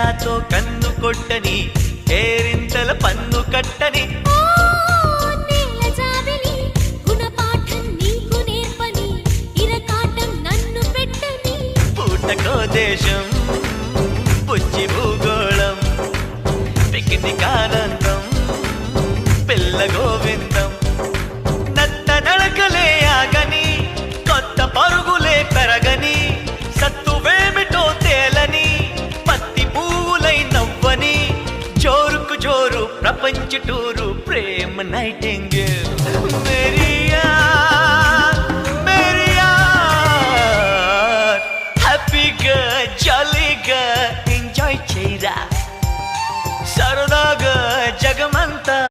కళ్ళతో కన్ను కొట్టని కేరింతల పన్ను కట్టని పూటకో దేశం పుచ్చి భూగోళం పిక్నిక్ ఆనందం పిల్ల గోవిందం నత్త నడకలే ఆగని కొత్త పరుగులే పెరగని సత్తువేమిటో తేలని పత్తి పువ్వులై నవ్వని జోరుకు జోరు ప్రపంచ టూరు ప్రేమ నైటింగేల్ మేరియా మేరియా హ్యాపీగా జాలీగా ఎంజాయ్ చేయరా సరదాగా జగమంతా